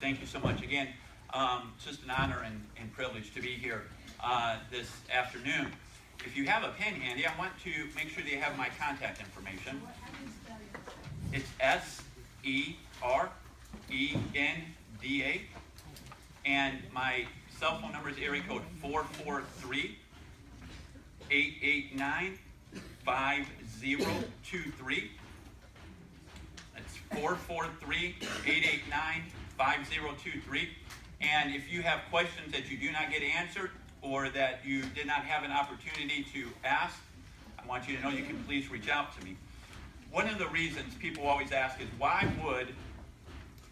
Thank you so much. Again, it's just an honor and privilege to be here this afternoon. If you have a pen handy, I want to make sure that you have my contact information. It's SERENDA, and my cell phone number is area code 443-889-5023. That's 443-889-5023. And if you have questions that you do not get answered or that you did not have an opportunity to ask, I want you to know you can please reach out to me. One of the reasons people always ask is, why would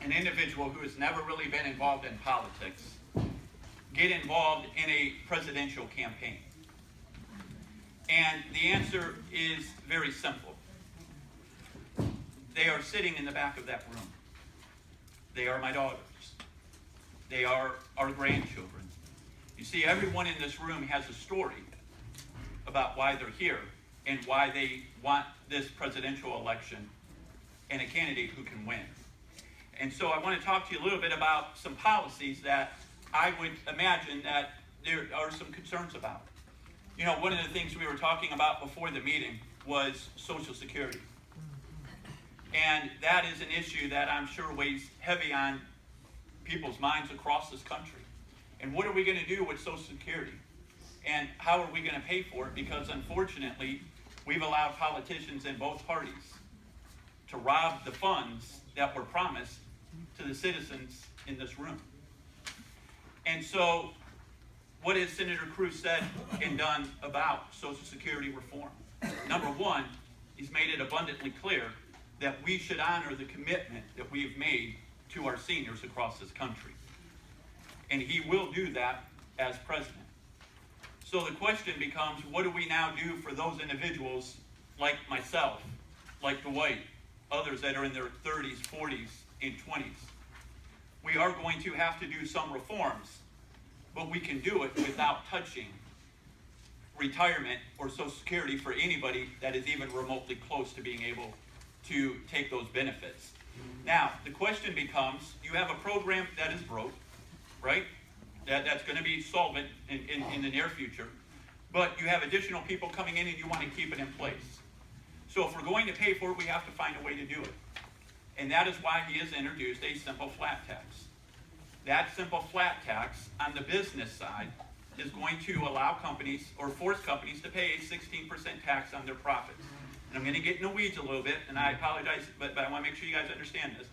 an individual who has never really been involved in politics get involved in a presidential campaign? And the answer is very simple. They are sitting in the back of that room. They are my daughters. They are our grandchildren. You see, everyone in this room has a story about why they're here and why they want this presidential election and a candidate who can win. And so I want to talk to you a little bit about some policies that I would imagine that there are some concerns about. You know, one of the things we were talking about before the meeting was Social Security. And that is an issue that I'm sure weighs heavy on people's minds across this country. And what are we going to do with Social Security? And how are we going to pay for it? Because unfortunately, we've allowed politicians in both parties to rob the funds that were promised to the citizens in this room. And so, what has Senator Cruz said and done about Social Security reform? Number one, he's made it abundantly clear that we should honor the commitment that we've made to our seniors across this country. And he will do that as president. So the question becomes, what do we now do for those individuals like myself, like Dwight, others that are in their 30s, 40s, and 20s? We are going to have to do some reforms, but we can do it without touching retirement or Social Security for anybody that is even remotely close to being able to take those benefits. Now, the question becomes, you have a program that is broke, right? That's going to be solvent in the near future, but you have additional people coming in and you want to keep it in place. So if we're going to pay for it, we have to find a way to do it. And that is why he has introduced a simple flat tax. That simple flat tax on the business side is going to allow companies or force companies to pay a 16% tax on their profits. And I'm going to get in the weeds a little bit, and I apologize, but I want to make sure you guys understand this.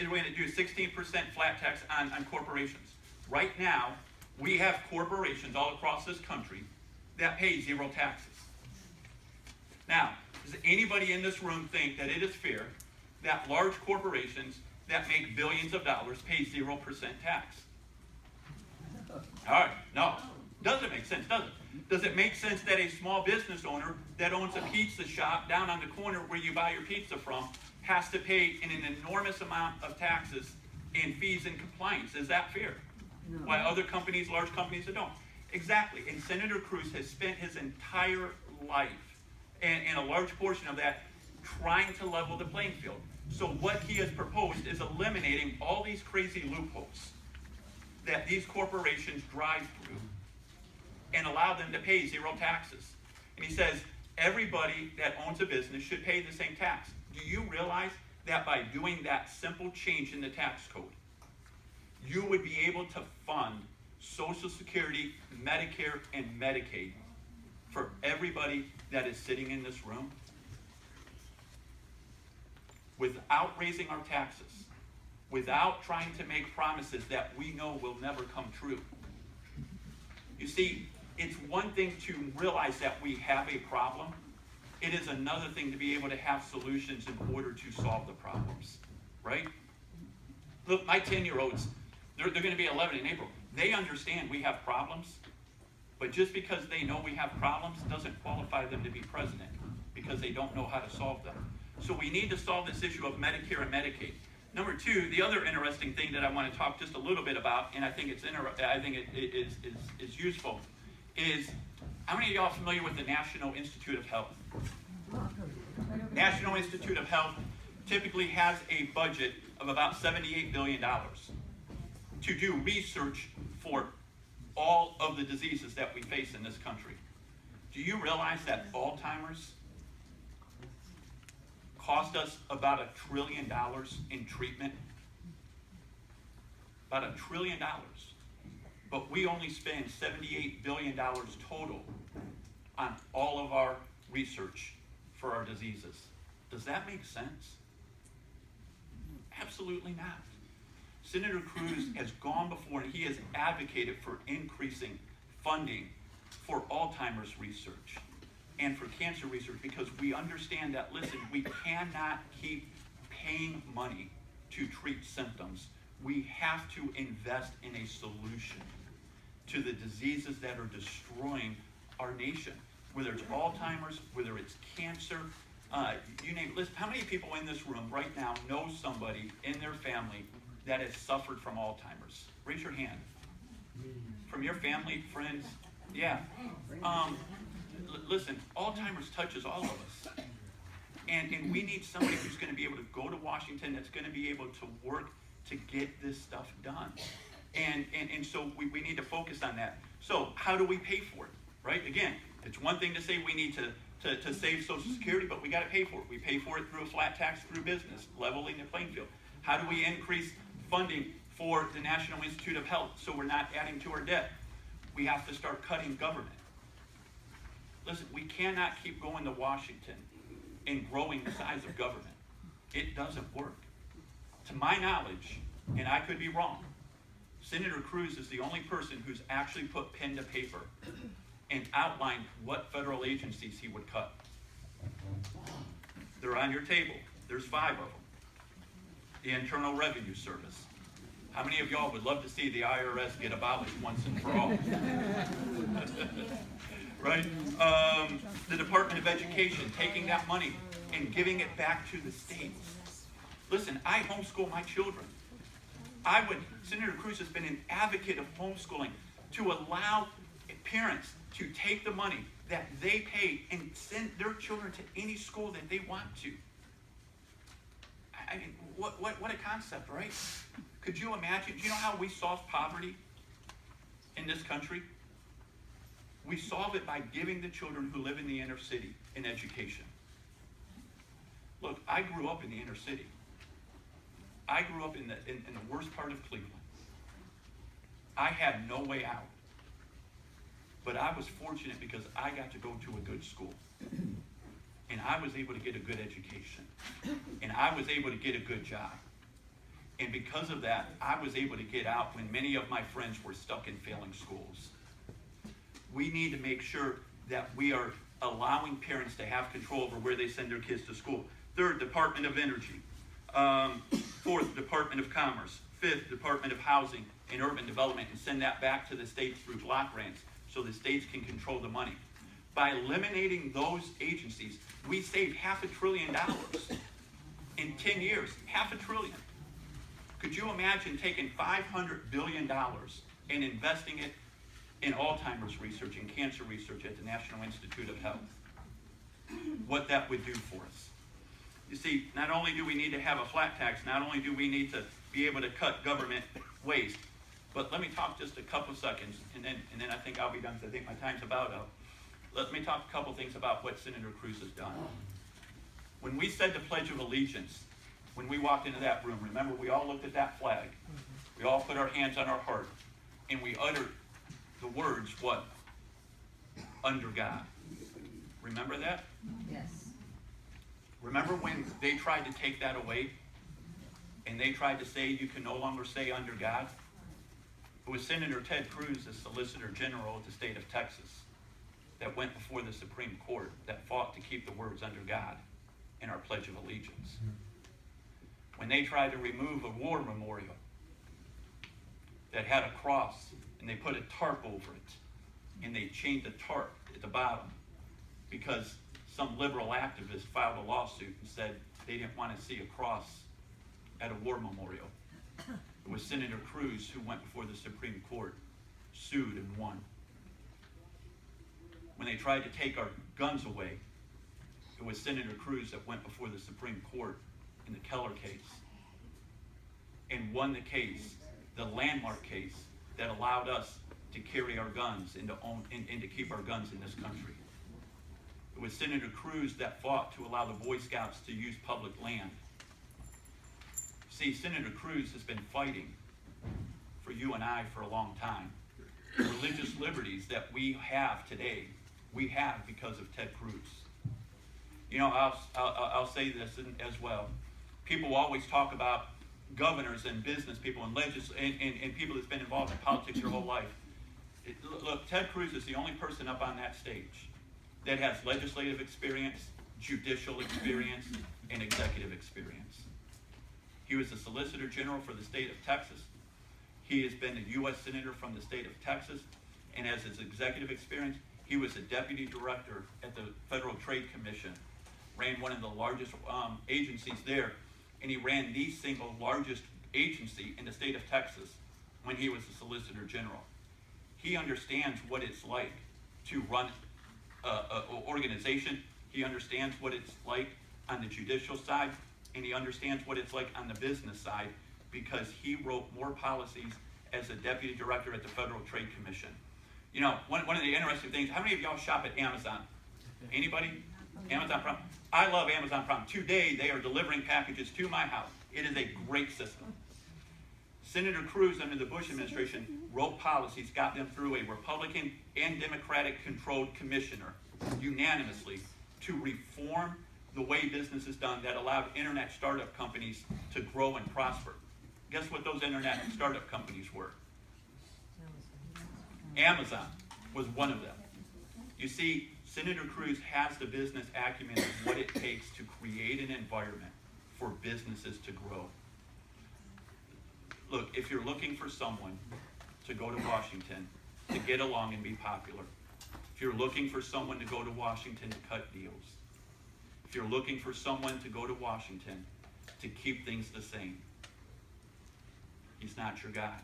We're going to do 16% flat tax on corporations. Right now, we have corporations all across this country that pay zero taxes. Now, does anybody in this room think that it is fair that large corporations that make billions of dollars pay 0% tax? All right, no. Doesn't make sense, does it? Does it make sense that a small business owner that owns a pizza shop down on the corner where you buy your pizza from has to pay an enormous amount of taxes and fees and compliance? Is that fair? No. Why other companies, large companies, don't? Exactly. And Senator Cruz has spent his entire life, and a large portion of that, trying to level the playing field. So what he has proposed is eliminating all these crazy loopholes that these corporations drive through and allow them to pay zero taxes. And he says everybody that owns a business should pay the same tax. Do you realize that by doing that simple change in the tax code, you would be able to fund Social Security, Medicare, and Medicaid for everybody that is sitting in this room without raising our taxes, without trying to make promises that we know will never come true? You see, it's one thing to realize that we have a problem. It is another thing to be able to have solutions in order to solve the problems, right? Look, my 10-year-olds, they're going to be 11 in April. They understand we have problems, but just because they know we have problems doesn't qualify them to be president, because they don't know how to solve them. So we need to solve this issue of Medicare and Medicaid. Number two, the other interesting thing that I want to talk just a little bit about, and I think it is useful, is how many of y'all are familiar with the National Institute of Health? National Institute of Health typically has a budget of about $78 billion. to do research for all of the diseases that we face in this country. Do you realize that Alzheimer's cost us about $1 trillion in treatment? About $1 trillion. But we only spend $78 billion total on all of our research for our diseases. Does that make sense? Absolutely not. Senator Cruz has gone before and he has advocated for increasing funding for Alzheimer's research and for cancer research, because we understand that, listen, we cannot keep paying money to treat symptoms. We have to invest in a solution to the diseases that are destroying our nation, whether it's Alzheimer's, whether it's cancer, you name it. Listen, how many people in this room right now know somebody in their family that has suffered from Alzheimer's? Raise your hand. From your family, friends? Yeah. Listen, Alzheimer's touches all of us. And we need somebody who's going to be able to go to Washington, that's going to be able to work to get this stuff done. And so we need to focus on that. So how do we pay for it, right? Again, it's one thing to say we need to save Social Security, but we got to pay for it. We pay for it through a flat tax, through business, leveling the playing field. How do we increase funding for the National Institute of Health so we're not adding to our debt? We have to start cutting government. Listen, we cannot keep going to Washington and growing the size of government. It doesn't work. To my knowledge, and I could be wrong, Senator Cruz is the only person who's actually put pen to paper and outlined what federal agencies he would cut. They're on your table. There's 5 of them. The Internal Revenue Service. How many of y'all would love to see the IRS get abolished once and for all? Right? The Department of Education, taking that money and giving it back to the states. Listen, I homeschool my children. Senator Cruz has been an advocate of homeschooling to allow parents to take the money that they pay and send their children to any school that they want to. I mean, what a concept, right? Could you imagine? Do you know how we solve poverty in this country? We solve it by giving the children who live in the inner city an education. Look, I grew up in the inner city. I grew up in the worst part of Cleveland. I had no way out. But I was fortunate because I got to go to a good school. And I was able to get a good education. And I was able to get a good job. And because of that, I was able to get out when many of my friends were stuck in failing schools. We need to make sure that we are allowing parents to have control over where they send their kids to school. 3rd, Department of Energy. 4th, Department of Commerce. 5th, Department of Housing and Urban Development, and send that back to the states through block grants so the states can control the money. By eliminating those agencies, we saved $500 billion in 10 years. $500 billion. Could you imagine taking $500 billion and investing it in Alzheimer's research and cancer research at the National Institute of Health? What that would do for us. You see, not only do we need to have a flat tax, not only do we need to be able to cut government waste, but let me talk just a couple seconds, and then I think I'll be done, because I think my time's about up. Let me talk a couple things about what Senator Cruz has done. When we said the Pledge of Allegiance, when we walked into that room, remember, we all looked at that flag. We all put our hands on our heart, and we uttered the words, what? Under God. Remember that? Yes. Remember when they tried to take that away? And they tried to say you can no longer say under God? It was Senator Ted Cruz, the Solicitor General of the state of Texas, that went before the Supreme Court, that fought to keep the words under God in our Pledge of Allegiance. When they tried to remove a war memorial that had a cross, and they put a tarp over it, and they chained the tarp at the bottom because some liberal activist filed a lawsuit and said they didn't want to see a cross at a war memorial. It was Senator Cruz who went before the Supreme Court, sued and won. When they tried to take our guns away, it was Senator Cruz that went before the Supreme Court in the Keller case and won the case the landmark case that allowed us to carry our guns and to keep our guns in this country. It was Senator Cruz that fought to allow the Boy Scouts to use public land. See, Senator Cruz has been fighting for you and I for a long time. Religious liberties that we have today, we have because of Ted Cruz. You know, I'll say this as well. People always talk about governors and business people and people that's been involved in politics their whole life. Look, Ted Cruz is the only person up on that stage that has legislative experience, judicial experience, and executive experience. He was the Solicitor General for the state of Texas. He has been a U.S. Senator from the state of Texas, and as his executive experience, he was a Deputy Director at the Federal Trade Commission, ran one of the largest agencies there, and he ran the single largest agency in the state of Texas when he was the Solicitor General. He understands what it's like to run an organization. He understands what it's like on the judicial side, and he understands what it's like on the business side because he wrote more policies as a Deputy Director at the Federal Trade Commission. You know, one of the interesting things, how many of y'all shop at Amazon? Anybody? Amazon Prime? I love Amazon Prime. Today, they are delivering packages to my house. It is a great system. Senator Cruz, under the Bush administration, wrote policies, got them through a Republican and Democratic-controlled commissioner unanimously to reform the way business is done that allowed internet startup companies to grow and prosper. Guess what those internet startup companies were? Amazon was one of them. You see, Senator Cruz has the business acumen of what it takes to create an environment for businesses to grow. Look, if you're looking for someone to go to Washington to get along and be popular, if you're looking for someone to go to Washington to cut deals, if you're looking for someone to go to Washington to keep things the same, he's not your guy.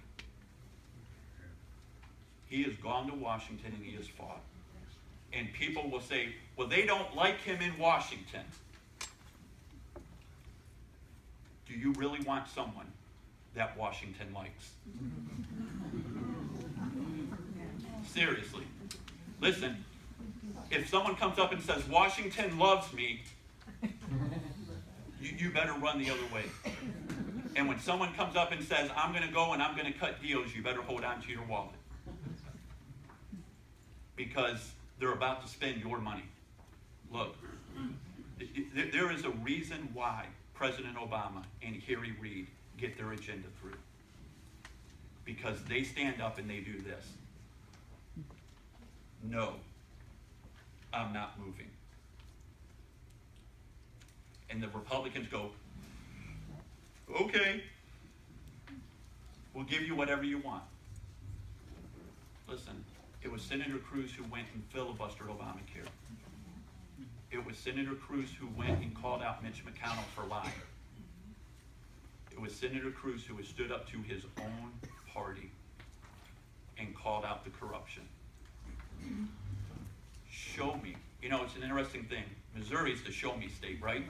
He has gone to Washington and he has fought. And people will say, well, they don't like him in Washington. Do you really want someone that Washington likes? Seriously. Listen, if someone comes up and says, Washington loves me, you better run the other way. And when someone comes up and says, I'm going to go and I'm going to cut deals, you better hold on to your wallet. Because they're about to spend your money. Look, there is a reason why President Obama and Harry Reid get their agenda through. Because they stand up and they do this. No, I'm not moving. And the Republicans go, okay, we'll give you whatever you want. Listen, it was Senator Cruz who went and filibustered Obamacare. It was Senator Cruz who went and called out Mitch McConnell for lying. It was Senator Cruz who stood up to his own party and called out the corruption. Show me. You know, it's an interesting thing. Missouri is the show me state, right?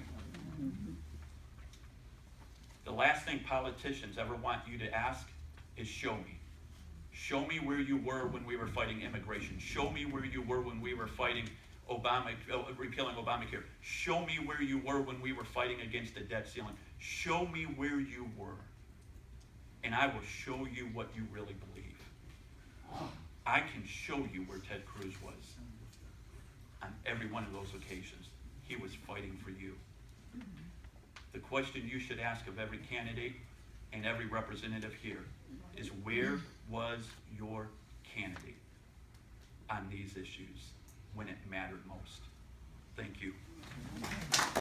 The last thing politicians ever want you to ask is show me. Show me where you were when we were fighting immigration. Show me where you were when we were fighting repealing Obamacare. Show me where you were when we were fighting against the debt ceiling. Show me where you were, and I will show you what you really believe. I can show you where Ted Cruz was on every one of those occasions. He was fighting for you. The question you should ask of every candidate and every representative here is, where was your candidate on these issues when it mattered most? Thank you.